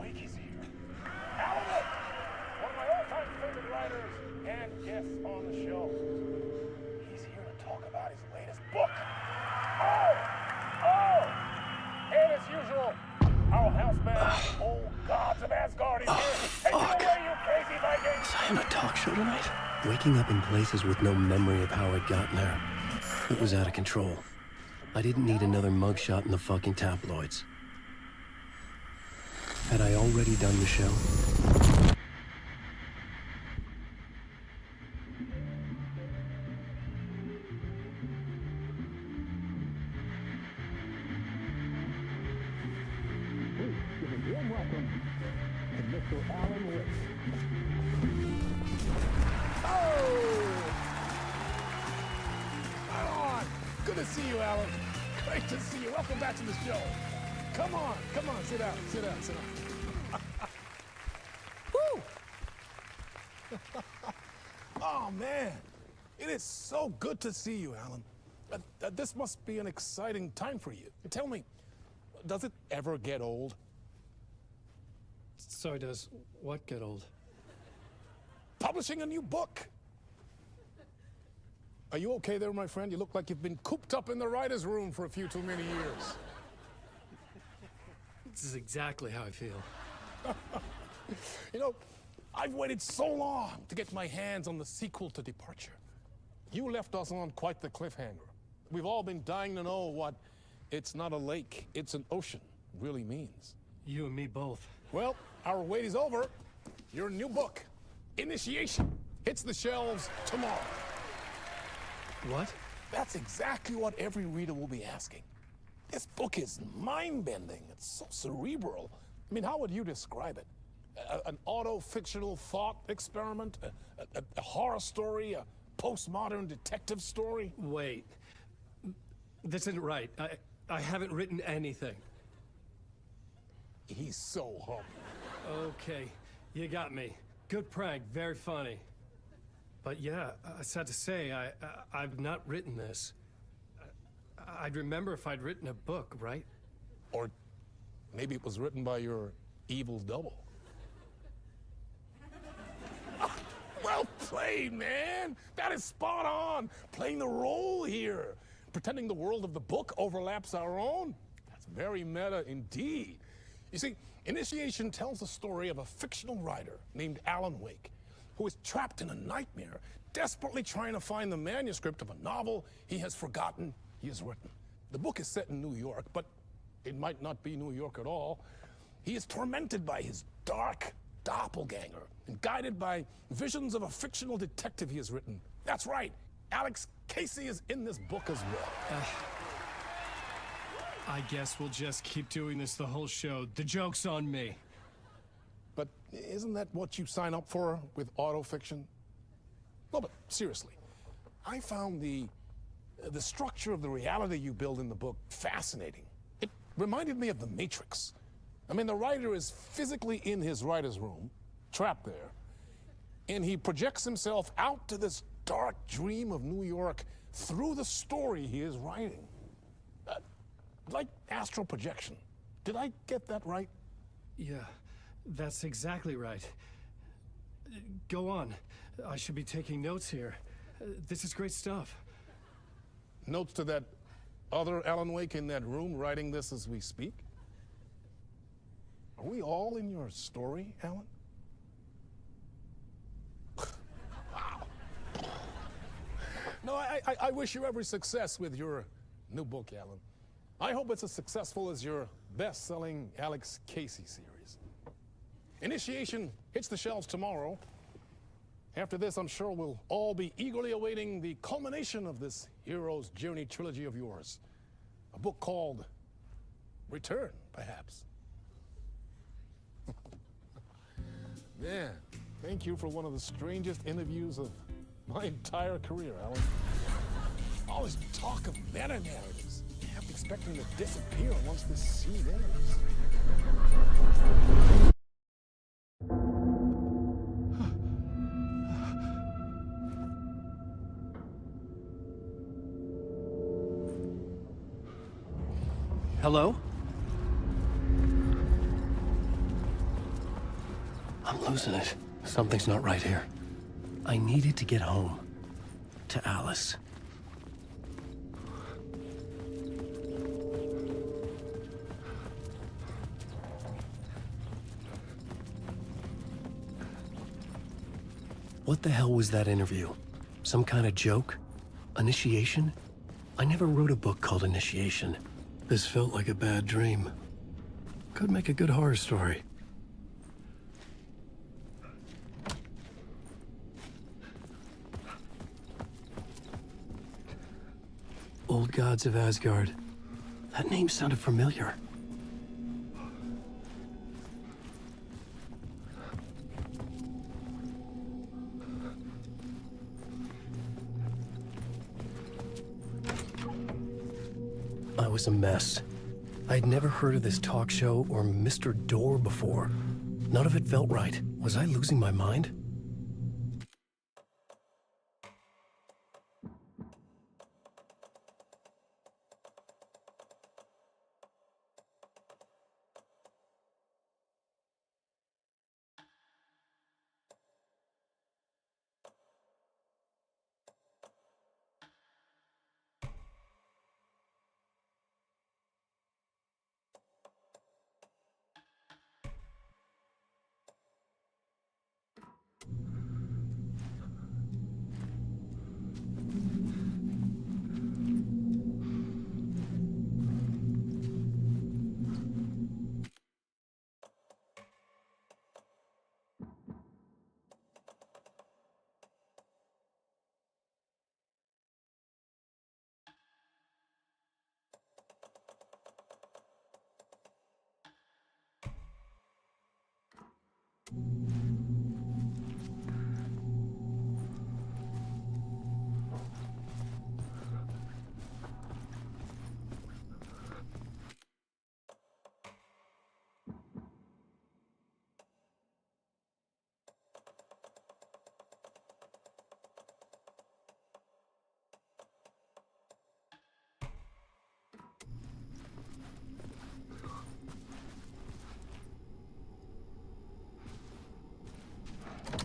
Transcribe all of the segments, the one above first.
Wake is here. Alan Wake, one of my all-time favorite writers and guests on the show. He's here to talk about his latest book. And as usual, our house band, old gods of Asgard, is here. Take it away, you crazy Vikings! Was I on a talk show tonight? Waking up in places with no memory of how I'd gotten there. It was out of control. I didn't need another mugshot in the fucking tabloids. Had I already done the show? Warm welcome to Mr. Alan Wake. Good to see you, Alan. Great to see you. Welcome back to the show. Come on, sit down. Woo! Oh, man. It is so good to see you, Alan. This must be an exciting time for you. Tell me, does it ever get old? Sorry, does what get old? Publishing a new book. Are you okay there, my friend? You look like you've been cooped up in the writer's room for a few too many years. This is exactly how I feel. You know, I've waited so long to get my hands on the sequel to Departure. You left us on quite the cliffhanger. We've all been dying to know what "it's not a lake, it's an ocean" really means. You and me both. Well, our wait is over. Your new book, Initiation, hits the shelves tomorrow. What? That's exactly what every reader will be asking. This book is mind-bending. It's so cerebral. I mean, how would you describe it? An auto-fictional thought experiment? A horror story? A postmodern detective story? Wait. This isn't right. I haven't written anything. He's so humble. Okay, you got me. Good prank, very funny. But yeah, sad to say, I've not written this. I'd remember if I'd written a book, right? Or maybe it was written by your evil double. Well played, man. That is spot on. Playing the role here. Pretending the world of the book overlaps our own. That's very meta indeed. You see, Initiation tells the story of a fictional writer named Alan Wake, who is trapped in a nightmare, desperately trying to find the manuscript of a novel he has forgotten he has written. The book is set in New York, but it might not be New York at all. He is tormented by his dark doppelganger and guided by visions of a fictional detective he has written. That's right, Alex Casey is in this book as well. I guess we'll just keep doing this the whole show. The joke's on me. But isn't that what you sign up for with autofiction? No, but seriously, I found the structure of the reality you build in the book fascinating. It reminded me of The Matrix. I mean, the writer is physically in his writer's room, trapped there, and he projects himself out to this dark dream of New York through the story he is writing. Like astral projection. Did I get that right? Yeah, that's exactly right. Go on. I should be taking notes here. This is great stuff. Notes to that other Alan Wake in that room writing this as we speak? Are we all in your story, Alan? Wow. No, I wish you every success with your new book, Alan. I hope it's as successful as your best-selling Alex Casey series. Initiation hits the shelves tomorrow. After this, I'm sure we'll all be eagerly awaiting the culmination of this hero's journey trilogy of yours. A book called Return, perhaps. Man, thank you for one of the strangest interviews of my entire career, Alan. All this talk of meta-narratives. I'm expecting to disappear once this scene ends. Hello? I'm losing it. Something's not right here. I needed to get home. To Alice. What the hell was that interview? Some kind of joke? Initiation? I never wrote a book called Initiation. This felt like a bad dream. Could make a good horror story. Old Gods of Asgard. That name sounded familiar. I was a mess. I'd never heard of this talk show or Mr. Door before. None of it felt right. Was I losing my mind?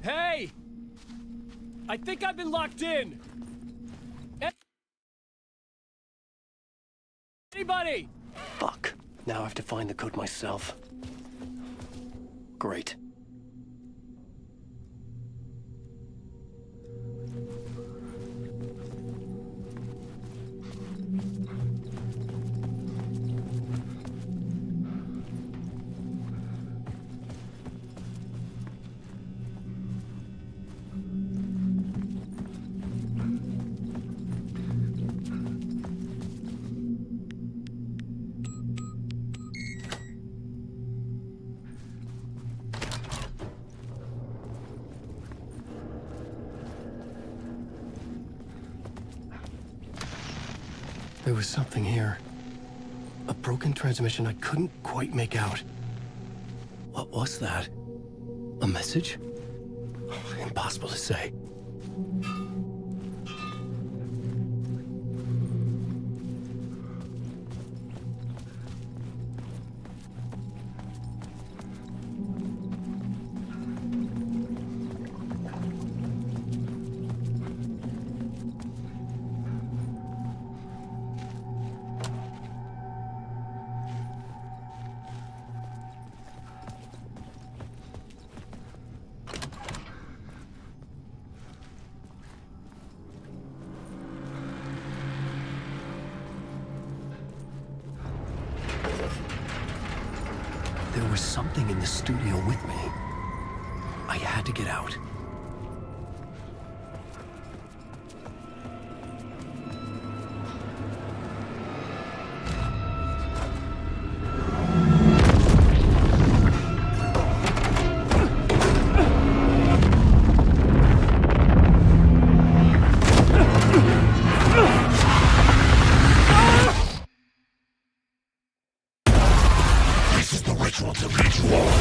Hey! I think I've been locked in! Anybody? Fuck. Now I have to find the code myself. Great. There was something here. A broken transmission I couldn't quite make out. What was that? A message? Impossible to say. There was something in the studio with me. I had to get out. This is the ritual to lead you all.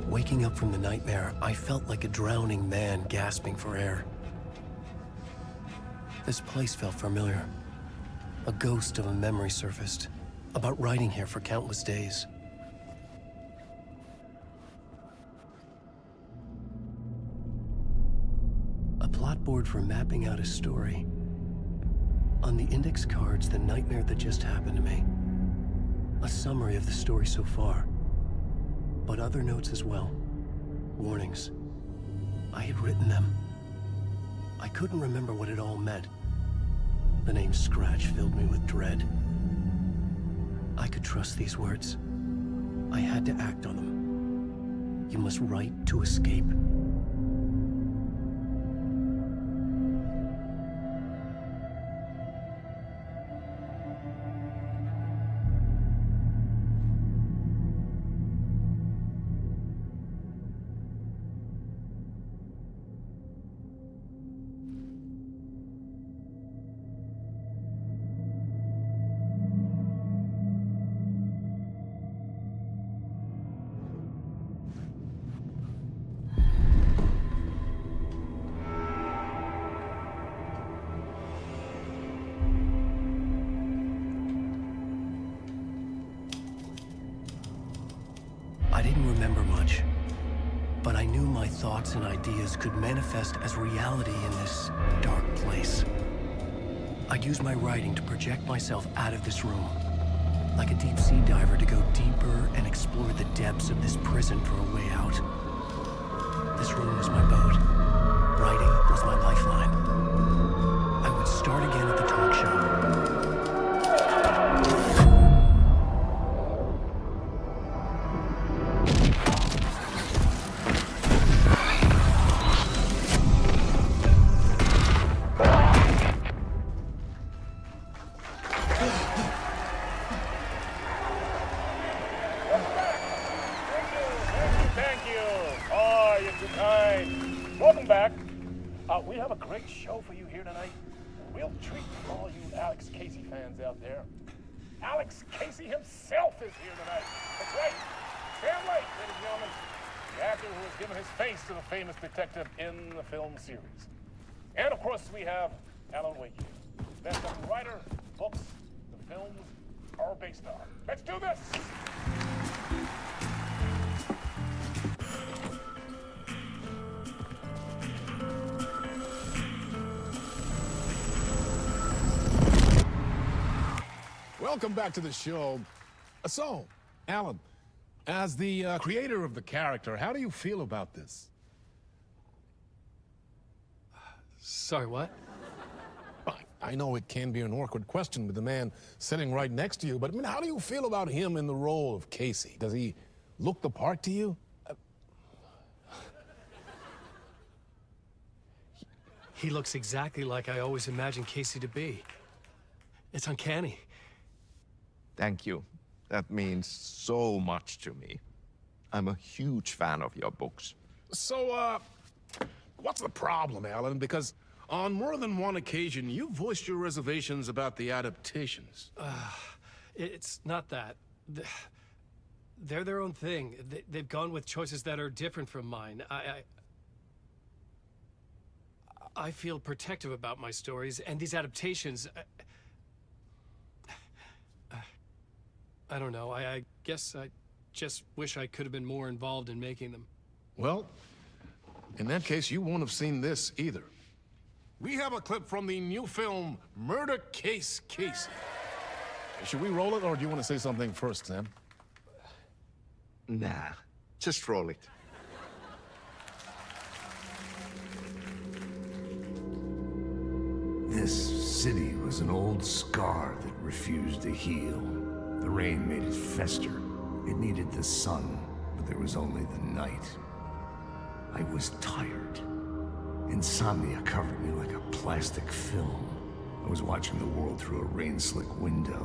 Waking up from the nightmare, I felt like a drowning man gasping for air. This place felt familiar. A ghost of a memory surfaced about riding here for countless days. A plot board for mapping out a story. On the index cards, the nightmare that just happened to me. A summary of the story so far, but other notes as well. Warnings. I had written them. I couldn't remember what it all meant. The name Scratch filled me with dread. I could trust these words. I had to act on them. You must write to escape. I didn't remember much, but I knew my thoughts and ideas could manifest as reality in this dark place. I'd use my writing to project myself out of this room, like a deep sea diver to go deeper and explore the depths of this prison for a way out. This room was my boat. Writing was my lifeline. I would start again at the talk show. Welcome back. We have a great show for you here tonight. Real treat for all you Alex Casey fans out there. Alex Casey himself is here tonight. That's right. Sam Lake, ladies and gentlemen, the actor who has given his face to the famous detective in the film series. And of course, we have Alan Wake here. That's the writer, books, the films are based on. Let's do this! Welcome back to the show. So, Alan, as the creator of the character, how do you feel about this? Sorry, what? I know it can be an awkward question with the man sitting right next to you, but I mean, how do you feel about him in the role of Casey? Does he look the part to you? He looks exactly like I always imagined Casey to be. It's uncanny. Thank you. That means so much to me. I'm a huge fan of your books. So, what's the problem, Alan? Because on more than one occasion, you voiced your reservations about the adaptations. It's not that. They're their own thing. They've gone with choices that are different from mine. I feel protective about my stories, and these adaptations... I don't know. I guess I just wish I could have been more involved in making them. Well, in that case, you won't have seen this either. We have a clip from the new film, Murder Case Casey. Should we roll it, or do you want to say something first, Sam? Nah, just roll it. This city was an old scar that refused to heal. The rain made it fester. It needed the sun, but there was only the night. I was tired. Insomnia covered me like a plastic film. I was watching the world through a rain-slick window,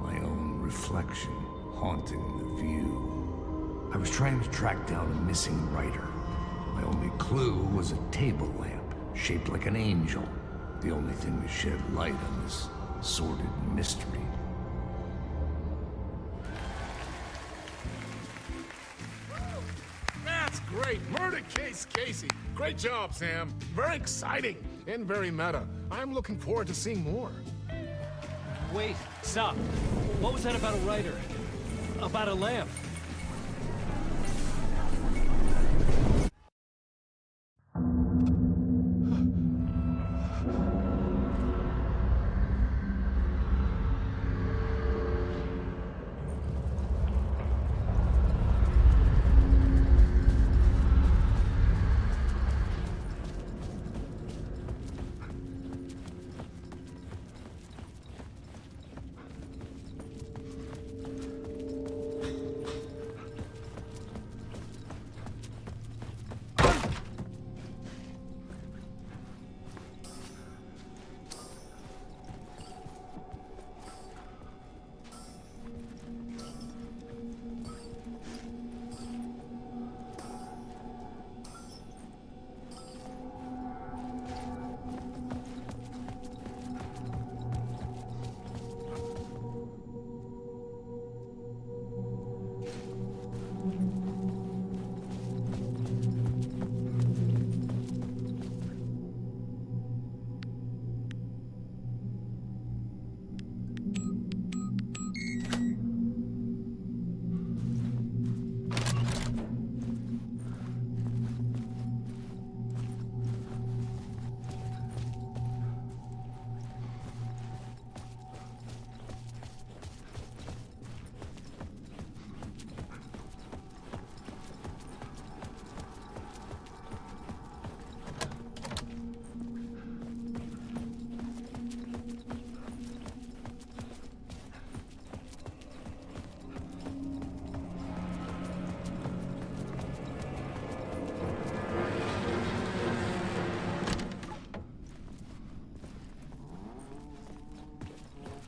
my own reflection haunting the view. I was trying to track down a missing writer. My only clue was a table lamp, shaped like an angel. The only thing to shed light on this sordid mystery. That's great. Murder Case Casey. Great job, Sam. Very exciting and very meta. I'm looking forward to seeing more. Wait, stop. What was that about a writer? About a lamp?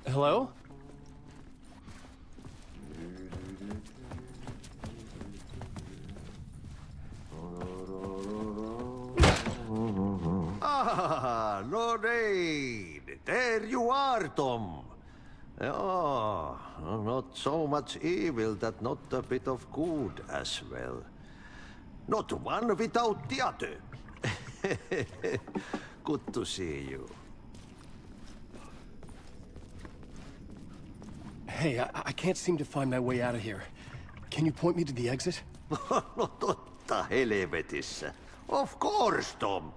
Hello? Ah, Lorraine! There you are, Tom. Oh, not so much evil that not a bit of good as well. Not one without the other. Good to see you. Hey, I can't seem to find my way out of here. Can you point me to the exit? No totta helvetissä. Of course, Tom.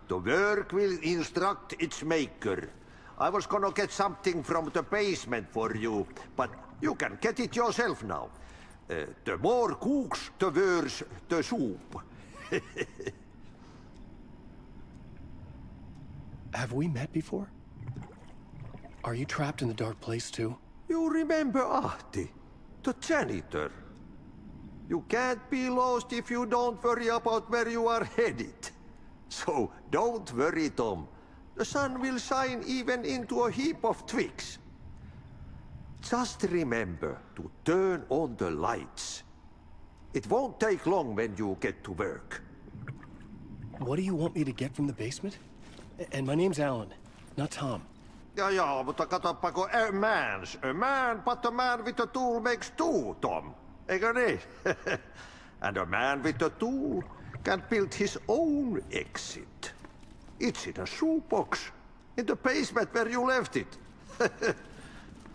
The work will instruct its maker. I was gonna get something from the basement for you, but you can get it yourself now. The more cooks, the worse the soup. Have we met before? Are you trapped in the dark place too? You remember Ahti, the janitor. You can't be lost if you don't worry about where you are headed. So don't worry, Tom. The sun will shine even into a heap of twigs. Just remember to turn on the lights. It won't take long when you get to work. What do you want me to get from the basement? And my name's Alan, not Tom. Ja, mutta katoppa kun a man, but a man with a tool makes two, Tom. Eikö niin? And a man with a tool can build his own exit. It's in a shoebox, in the basement where you left it.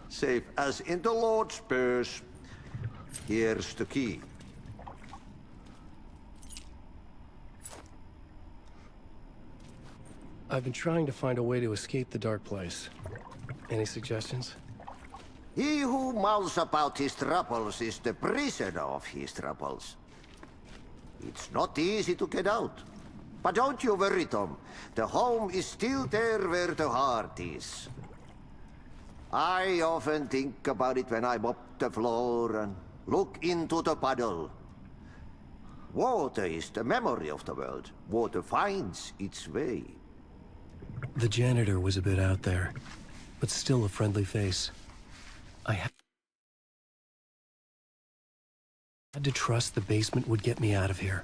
Safe as in the Lord's purse. Here's the key. I've been trying to find a way to escape the dark place. Any suggestions? He who mouths about his troubles is the prisoner of his troubles. It's not easy to get out. But don't you worry, Tom. The home is still there where the heart is. I often think about it when I mop the floor and look into the puddle. Water is the memory of the world. Water finds its way. The janitor was a bit out there, but still a friendly face. I had to trust the basement would get me out of here.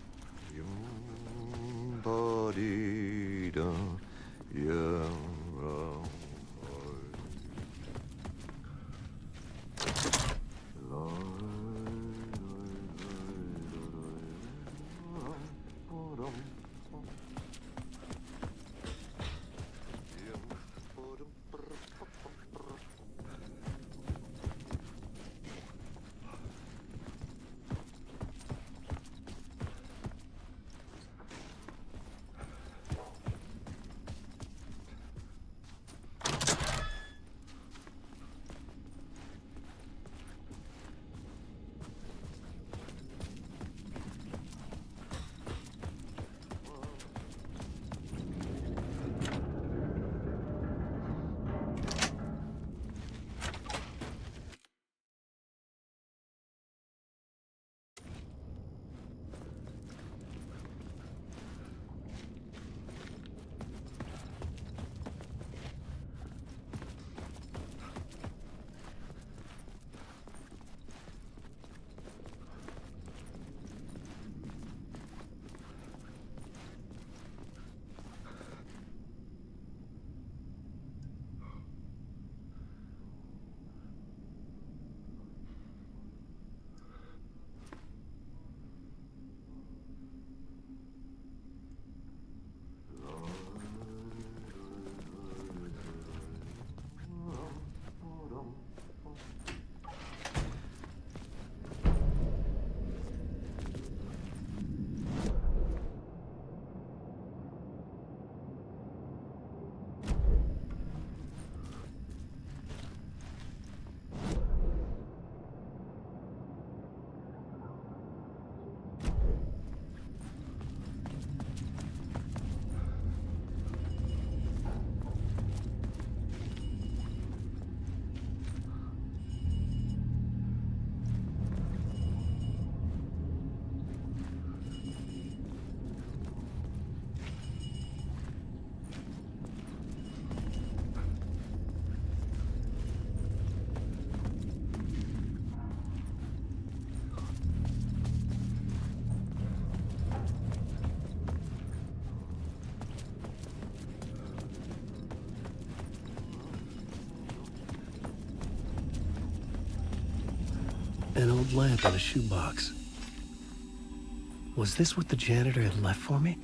An old lamp in a shoebox. Was this what the janitor had left for me?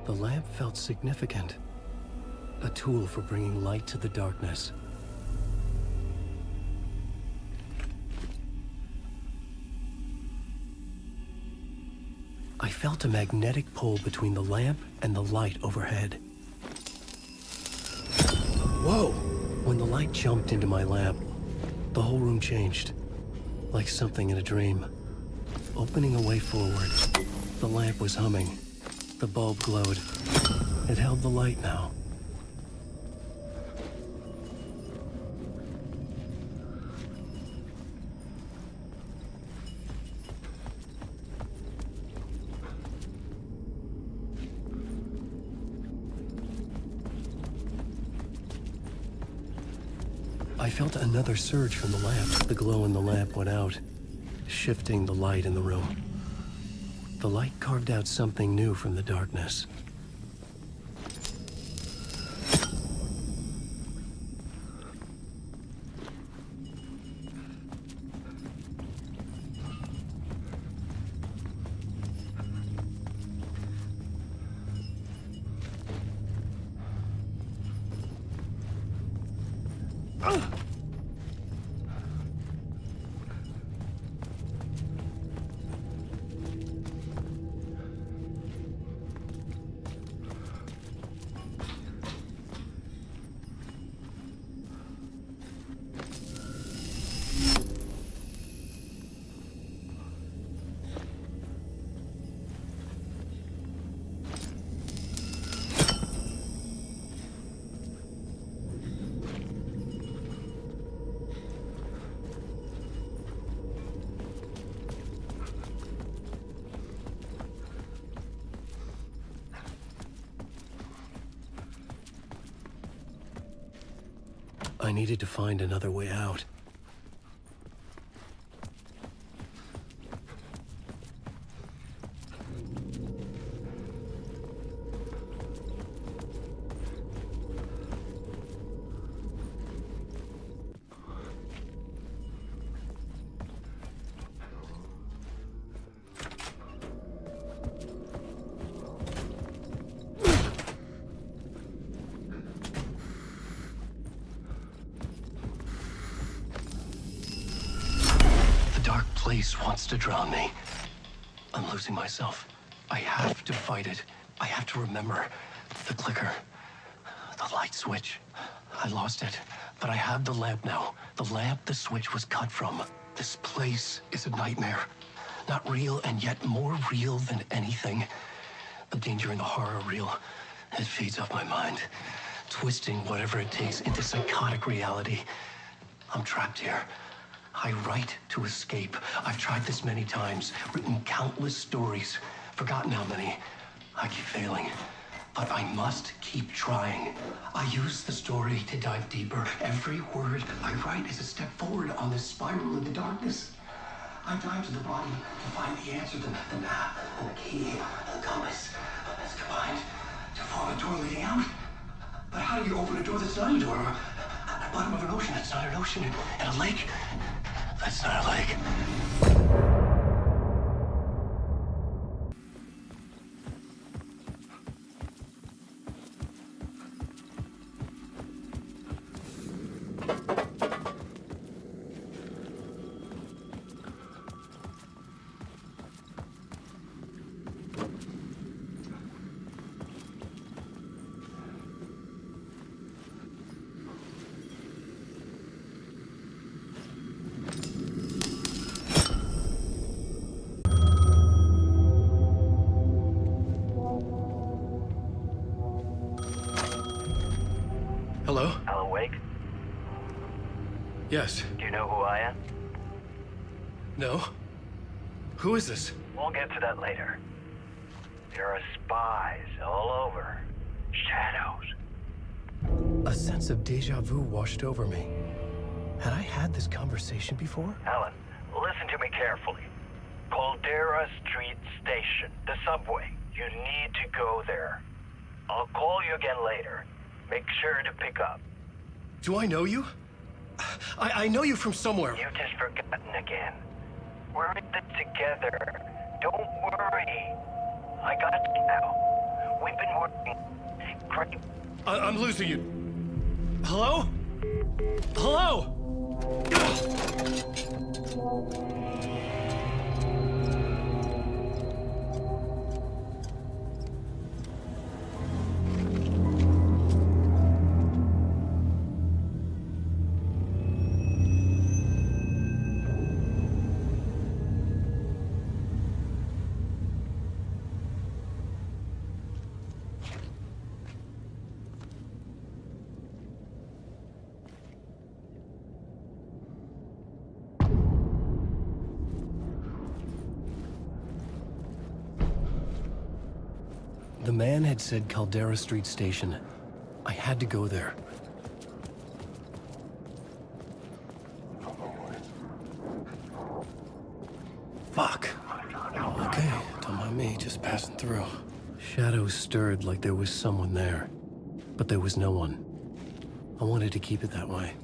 The lamp felt significant. A tool for bringing light to the darkness. I felt a magnetic pull between the lamp and the light overhead. Whoa! When the light jumped into my lamp, the whole room changed. Like something in a dream. Opening a way forward, the lamp was humming. The bulb glowed. It held the light now. I felt another surge from the lamp. The glow in the lamp went out, shifting the light in the room. The light carved out something new from the darkness. I needed to find another way out. Place wants to drown me. I'm losing myself. I have to fight it. I have to remember. The clicker. The light switch. I lost it. But I have the lamp now. The lamp the switch was cut from. This place is a nightmare. Not real, and yet more real than anything. The danger and the horror real. It feeds off my mind. Twisting whatever it takes into psychotic reality. I'm trapped here. I write to escape. I've tried this many times, written countless stories, forgotten how many. I keep failing, but I must keep trying. I use the story to dive deeper. Every word I write is a step forward on this spiral in the darkness. I dive to the bottom to find the answer, the map, and the key, and the compass. It's combined to form a door leading out. But how do you open a door that's not a door? At the bottom of an ocean that's not an ocean, and a lake that's not a lake. Hello? Alan Wake? Yes. Do you know who I am? No? Who is this? We'll get to that later. There are spies all over. Shadows. A sense of deja vu washed over me. Had I had this conversation before? Alan, listen to me carefully. Caldera Street Station, the subway. You need to go there. I'll call you again later. Make sure to pick up. Do I know you? I know you from somewhere. You've just forgotten again. We're in this together. Don't worry. I got you now. We've been working great. I'm losing you. Hello? Hello? The man had said Caldera Street Station. I had to go there. Fuck. Okay, don't mind me, just passing through. Shadows stirred like there was someone there, but there was no one. I wanted to keep it that way.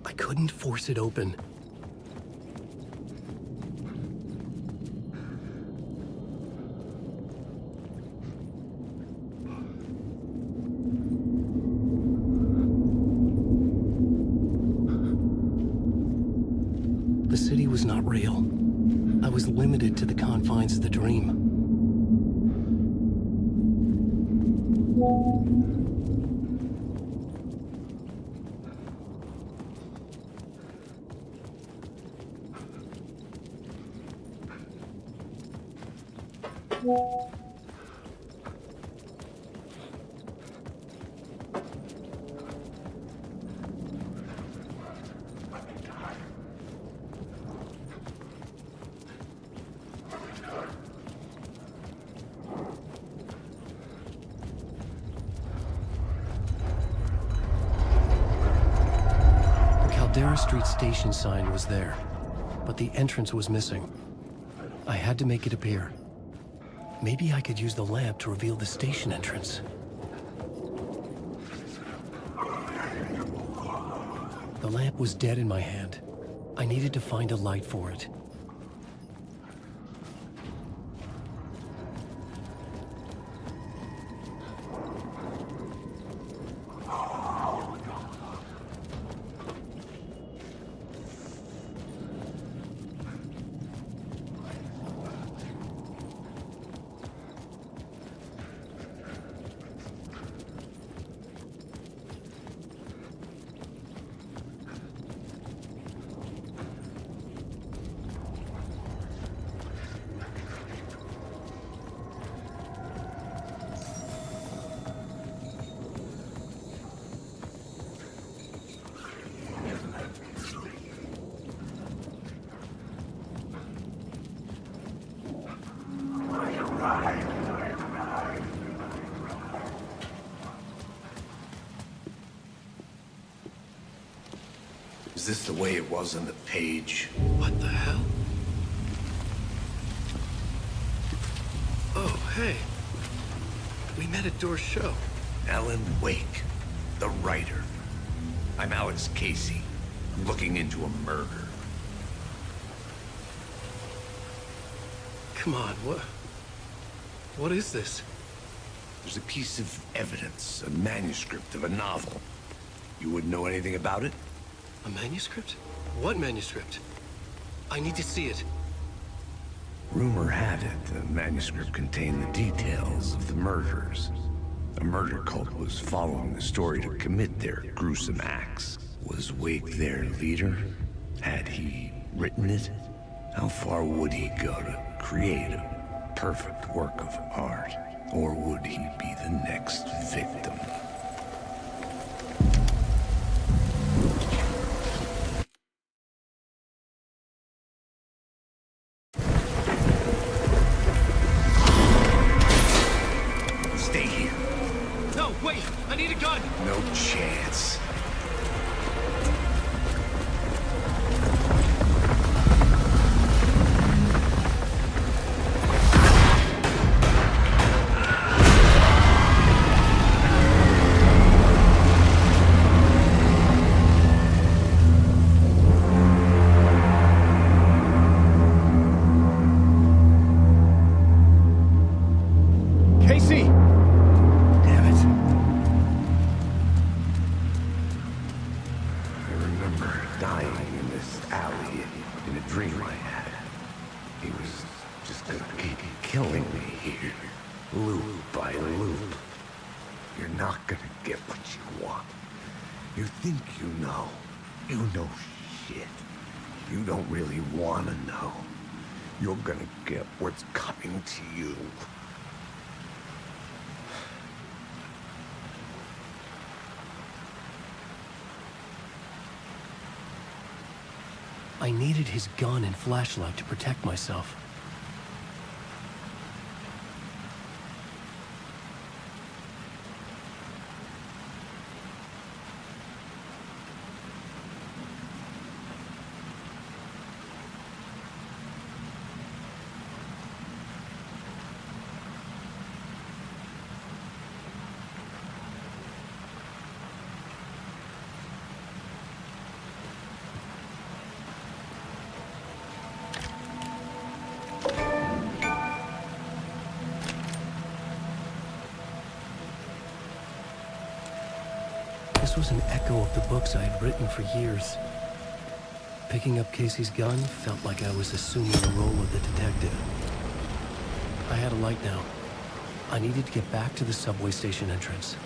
I couldn't force it open. The city was not real. I was limited to the confines of the dream. Caldera Street Station sign was there, but the entrance was missing. I had to make it appear. Maybe I could use the lamp to reveal the station entrance. The lamp was dead in my hand. I needed to find a light for it. Is this the way it was on the page? What the hell? Oh, hey. We met at Door's show. Alan Wake, the writer. I'm Alex Casey. I'm looking into a murder. Come on, what is this? There's a piece of evidence, a manuscript of a novel. You wouldn't know anything about it? A manuscript? What manuscript? I need to see it. Rumor had it the manuscript contained the details of the murders. A murder cult was following the story to commit their gruesome acts. Was Wake their leader? Had he written it? How far would he go to create a perfect work of art? Or would he be the next victim? Stay here. No, wait! I need a gun! No chance. Casey! Damn it. I remember dying in this alley in a dream I had. He was just gonna keep killing me here, loop by loop. You're not gonna get what you want. You think you know. You know shit. You don't really wanna know. You're gonna get what's coming to you. I needed his gun and flashlight to protect myself. This was an echo of the books I had written for years. Picking up Casey's gun felt like I was assuming the role of the detective. I had a light now. I needed to get back to the subway station entrance.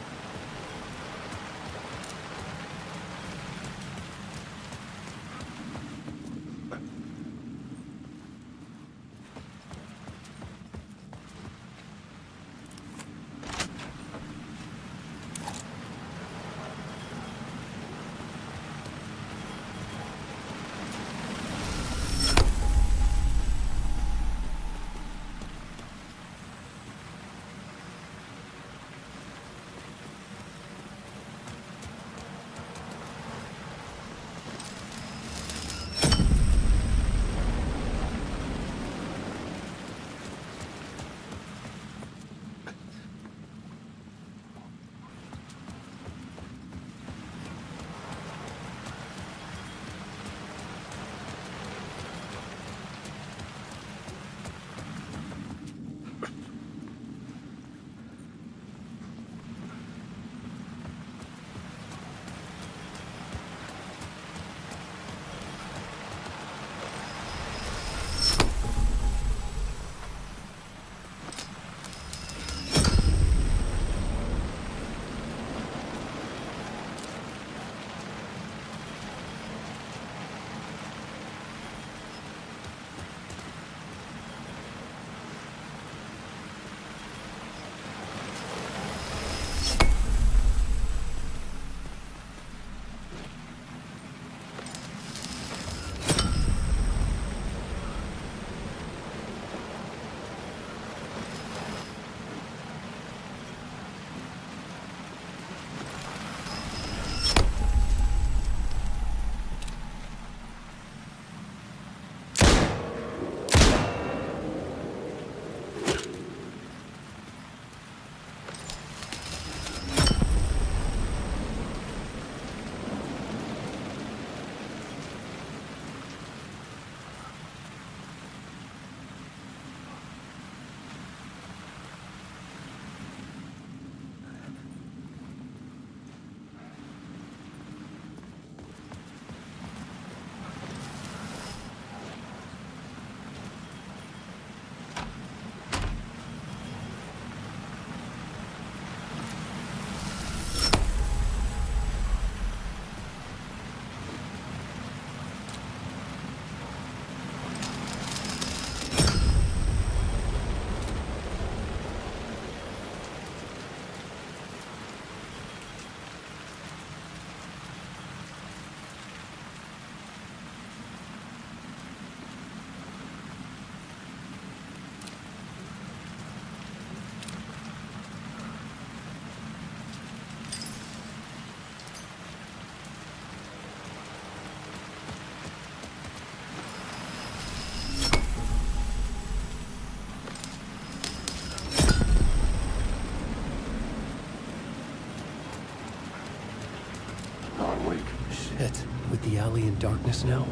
pit. With the alley in darkness now,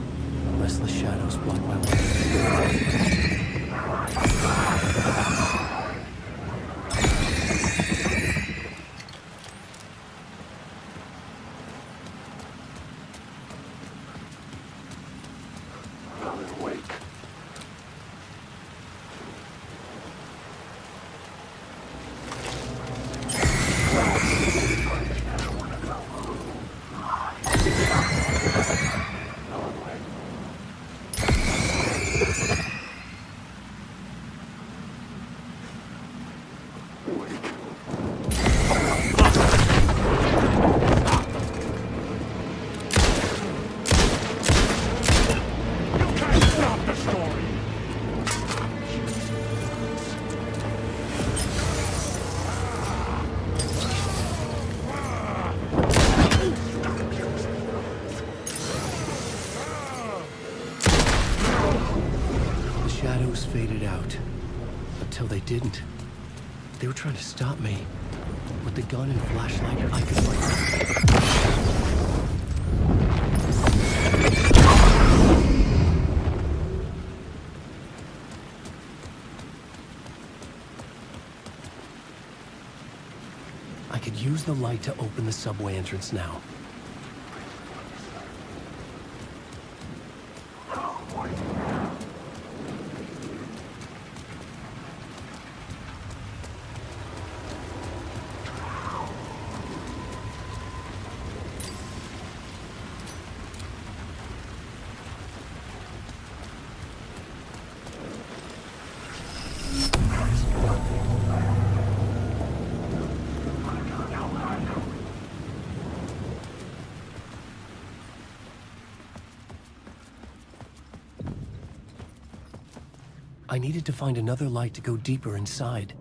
restless shadows block my way. Faded out. Until they didn't. They were trying to stop me. With the gun and flashlight, I could I could use the light to open the subway entrance now. I needed to find another light to go deeper inside.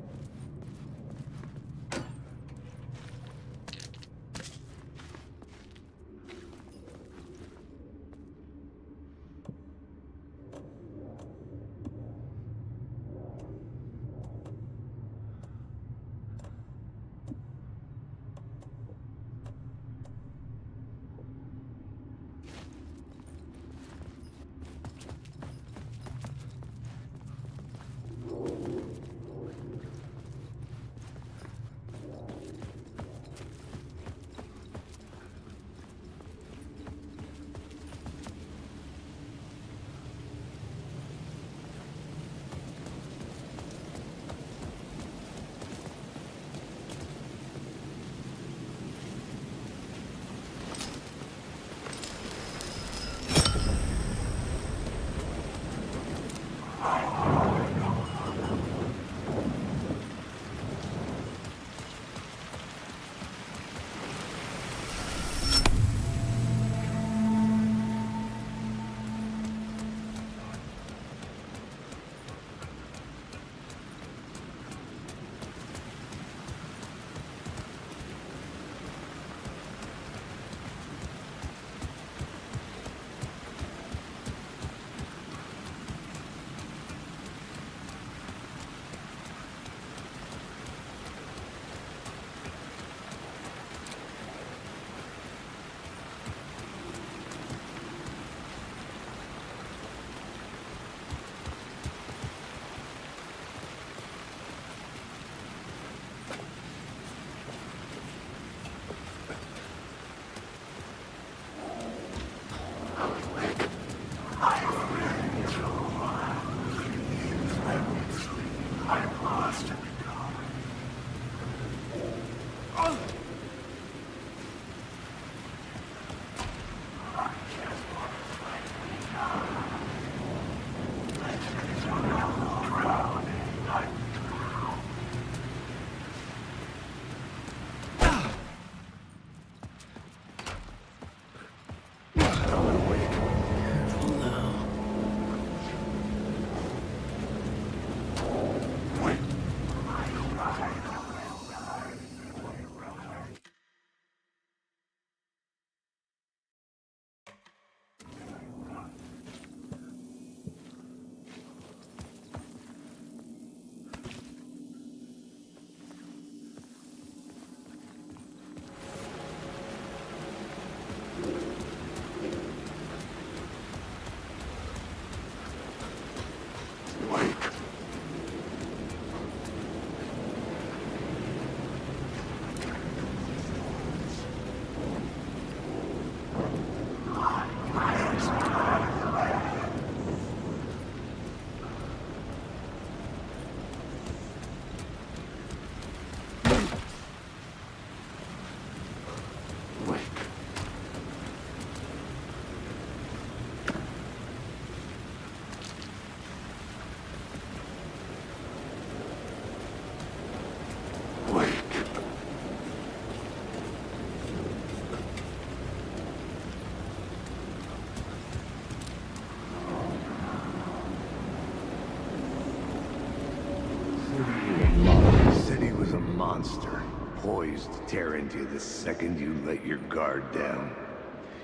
poised to tear into you the second you let your guard down.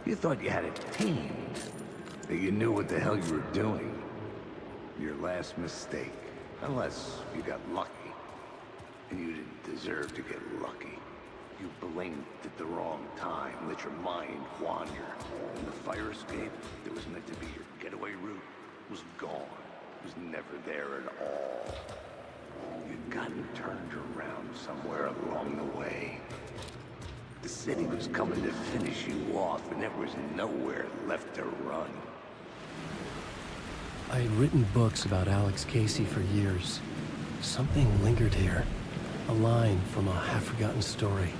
You thought you had it tamed, that you knew what the hell you were doing. Your last mistake, unless you got lucky. And you didn't deserve to get lucky. You blinked at the wrong time, let your mind wander. And the fire escape that was meant to be your getaway route was gone. It was never there at all. You'd gotten turned around somewhere along the way. The city was coming to finish you off, and there was nowhere left to run. I had written books about Alex Casey for years. Something lingered here. A line from a half-forgotten story.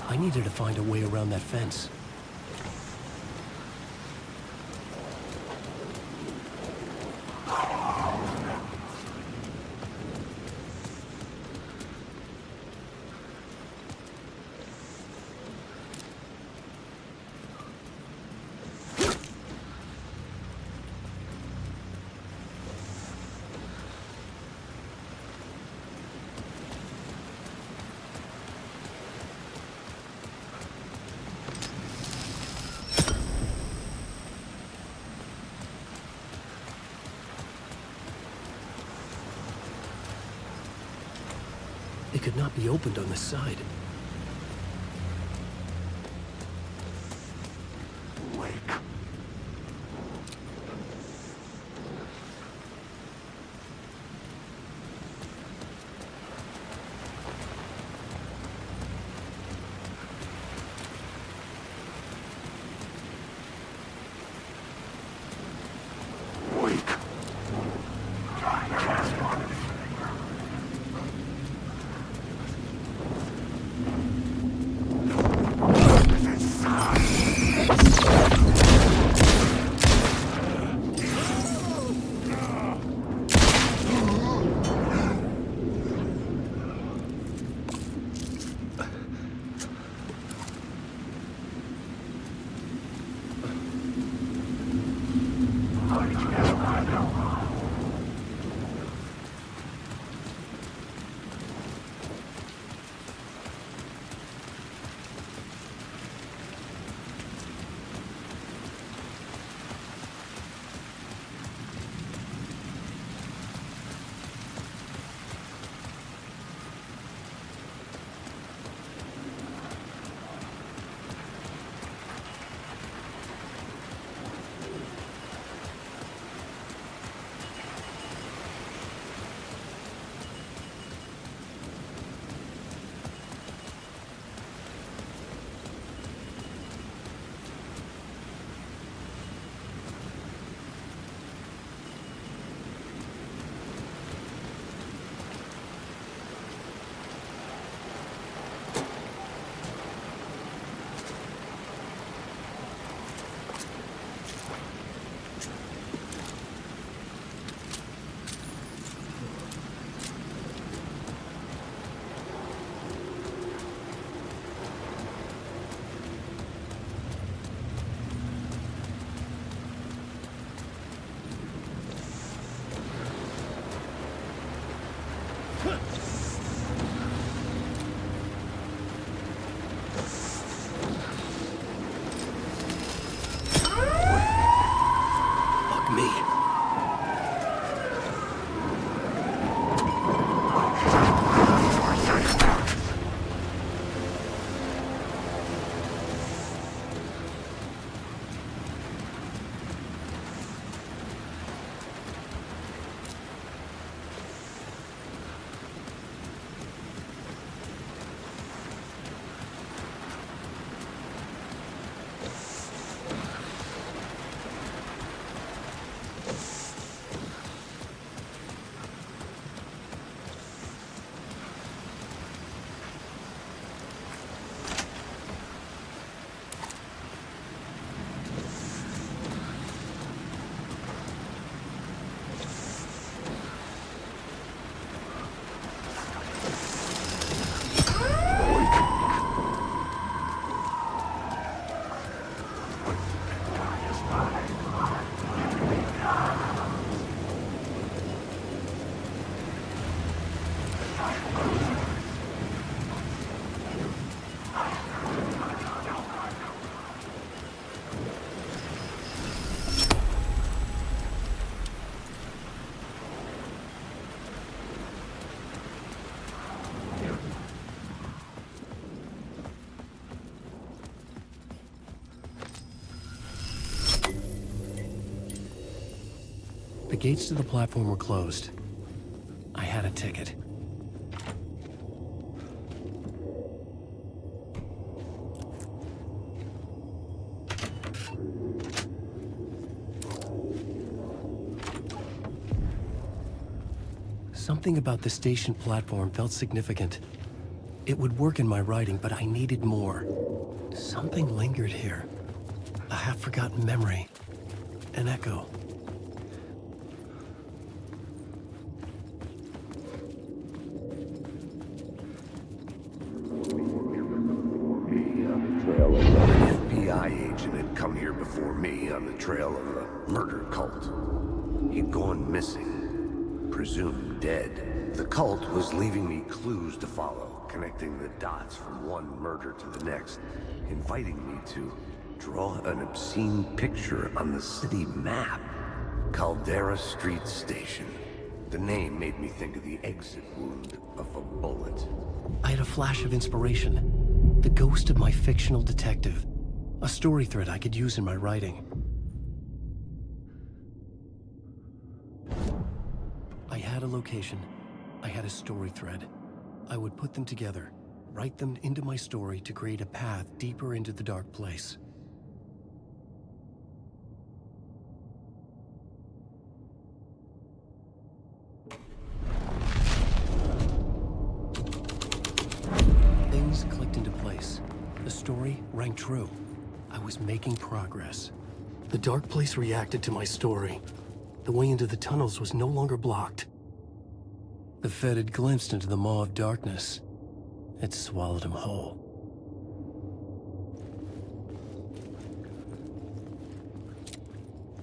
I needed to find a way around that fence. It could not be opened on the side. Wake. Wake. The gates to the platform were closed. I had a ticket. Something about the station platform felt significant. It would work in my writing, but I needed more. Something lingered here. A half-forgotten memory. An echo. An FBI agent had come here before me on the trail of a murder cult. He'd gone missing, presumed dead. The cult was leaving me clues to follow, connecting the dots from one murder to the next, inviting me to draw an obscene picture on the city map. Caldera Street Station. The name made me think of the exit wound of a bullet. I had a flash of inspiration. The ghost of my fictional detective. A story thread I could use in my writing. I had a location. I had a story thread. I would put them together, write them into my story to create a path deeper into the dark place. Things clicked into place. The story rang true. I was making progress. The dark place reacted to my story. The way into the tunnels was no longer blocked. The Fed had glimpsed into the maw of darkness. It swallowed him whole.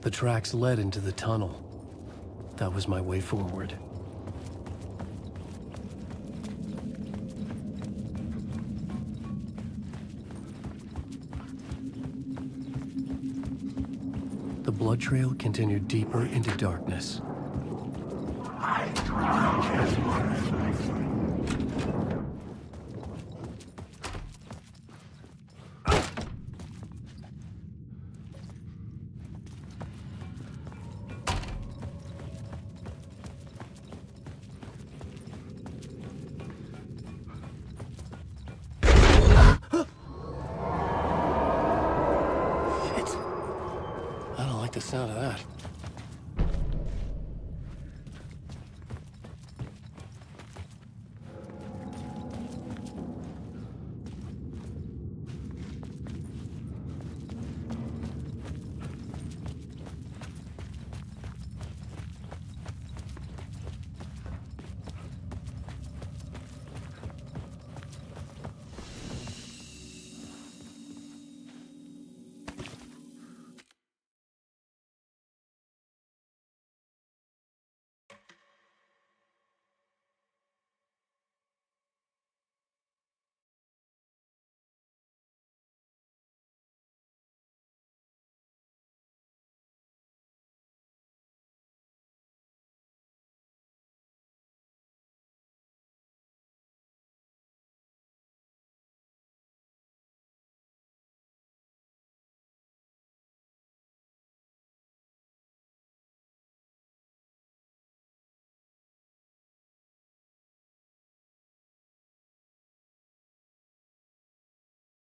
The tracks led into the tunnel. That was my way forward. The blood trail continued deeper into darkness. I don't like the sound of that.